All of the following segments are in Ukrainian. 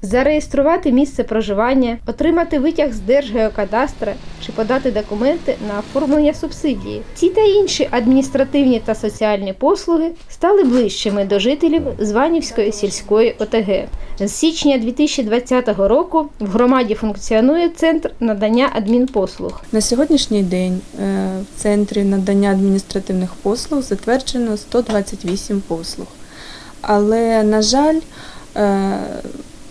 зареєструвати місце проживання, отримати витяг з Держгеокадастра чи подати документи на оформлення субсидії. Ці та інші адміністративні та соціальні послуги стали ближчими до жителів Званівської сільської ОТГ. З січня 2020 року в громаді функціонує Центр надання адмінпослуг. На сьогоднішній день в Центрі надання адміністративних послуг затверджено 128 послуг. Але, на жаль,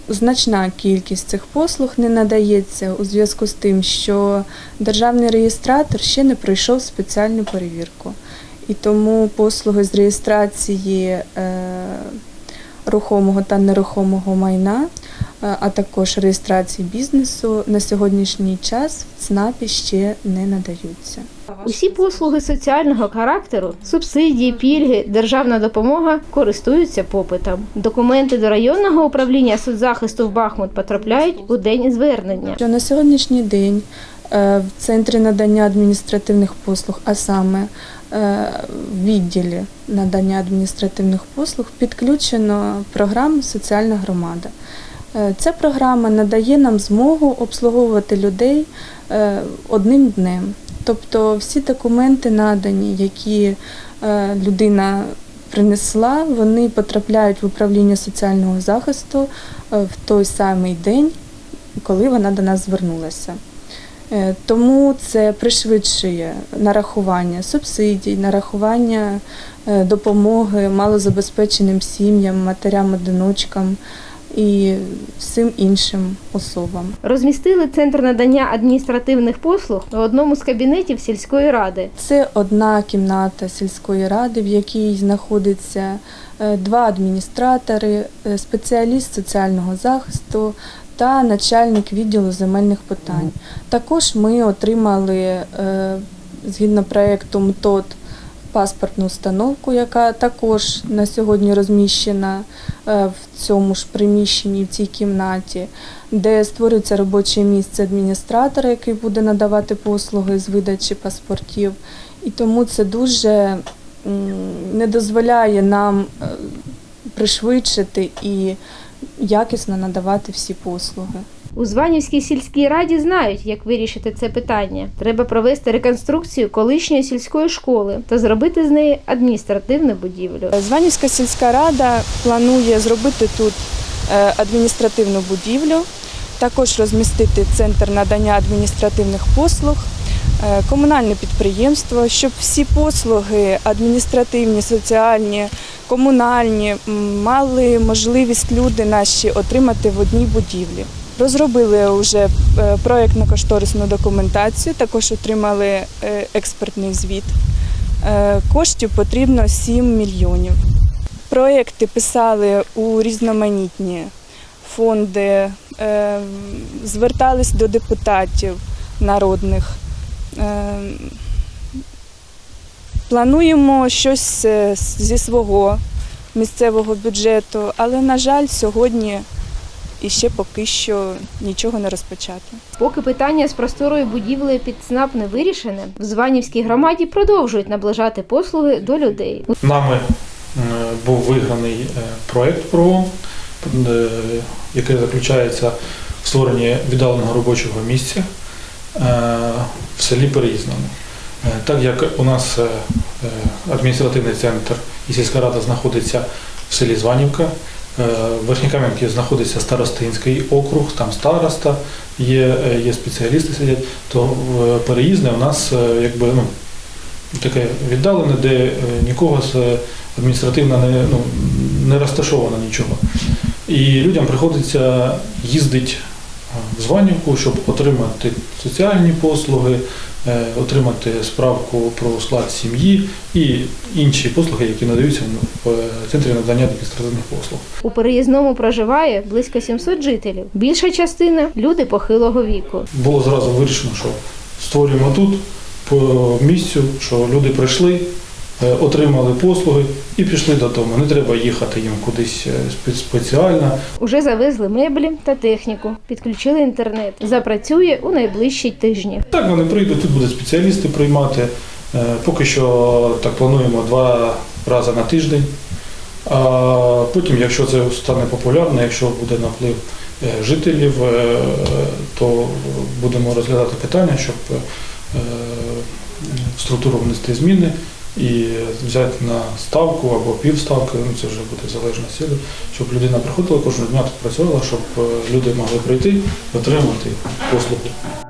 значна кількість цих послуг не надається у зв'язку з тим, що державний реєстратор ще не пройшов спеціальну перевірку. І тому послуги з реєстрації рухомого та нерухомого майна, а також реєстрації бізнесу на сьогоднішній час в ЦНАПі ще не надаються. Усі послуги соціального характеру, субсидії, пільги, державна допомога користуються попитом. Документи до районного управління соцзахисту в Бахмут потрапляють у день звернення. На сьогоднішній день в Центрі надання адміністративних послуг, а саме в відділі надання адміністративних послуг, підключено програму «Соціальна громада». Ця програма надає нам змогу обслуговувати людей одним днем. Тобто всі документи надані, які людина принесла, вони потрапляють в управління соціального захисту в той самий день, коли вона до нас звернулася. Тому це пришвидшує нарахування субсидій, нарахування допомоги малозабезпеченим сім'ям, матерям-одиночкам і всім іншим особам. Розмістили Центр надання адміністративних послуг у одному з кабінетів сільської ради. Це одна кімната сільської ради, в якій знаходиться 2 адміністратори, спеціаліст соціального захисту та начальник відділу земельних питань. Також ми отримали, згідно проєкту МТОД, паспортну установку, яка також на сьогодні розміщена в цьому ж приміщенні, в цій кімнаті, де створюється робоче місце адміністратора, який буде надавати послуги з видачі паспортів. І тому це дуже не дозволяє нам пришвидшити і якісно надавати всі послуги. У Званівській сільській раді знають, як вирішити це питання. Треба провести реконструкцію колишньої сільської школи та зробити з неї адміністративну будівлю. Званівська сільська рада планує зробити тут адміністративну будівлю, також розмістити центр надання адміністративних послуг, комунальне підприємство, щоб всі послуги адміністративні, соціальні, комунальні мали можливість люди наші отримати в одній будівлі. Розробили вже проєктно-кошторисну документацію, також отримали експертний звіт. Коштів потрібно 7 мільйонів. Проєкти писали у різноманітні фонди, звертались до депутатів народних. Плануємо щось зі свого місцевого бюджету, але, на жаль, сьогодні і ще поки що нічого не розпочато. Поки питання з просторою будівлею під ЦНАП не вирішене, в Званівській громаді продовжують наближати послуги до людей. Нами був виграний проєкт ПРО, який заключається в створенні віддаленого робочого місця в селі Переїзному. Так як у нас адміністративний центр і сільська рада знаходиться в селі Званівка, в Верхньокам'янці знаходиться Старостинський округ, там староста, є спеціалісти сидять, то в Переїзне у нас таке віддалене, де нікого адміністративно не розташовано нічого. І людям приходиться їздити в Званівку, щоб отримати соціальні послуги, отримати справку про склад сім'ї і інші послуги, які надаються в Центрі надання адміністративних послуг. У Переїзному проживає близько 700 жителів. Більша частина – люди похилого віку. Було зразу вирішено, що створюємо тут по місцю, що люди прийшли, отримали послуги і пішли додому. Не треба їхати їм кудись спеціально. Уже завезли меблі та техніку, підключили інтернет. Запрацює у найближчі тижні. Так, вони прийдуть, тут будуть спеціалісти приймати. Поки що так плануємо 2 рази на тиждень. А потім, якщо це стане популярно, якщо буде наплив жителів, то будемо розглядати питання, щоб в структуру внести зміни і взяти на ставку або півставки, це вже буде залежно від сили, щоб людина приходила кожного дня тут працювала, щоб люди могли прийти і отримати послугу.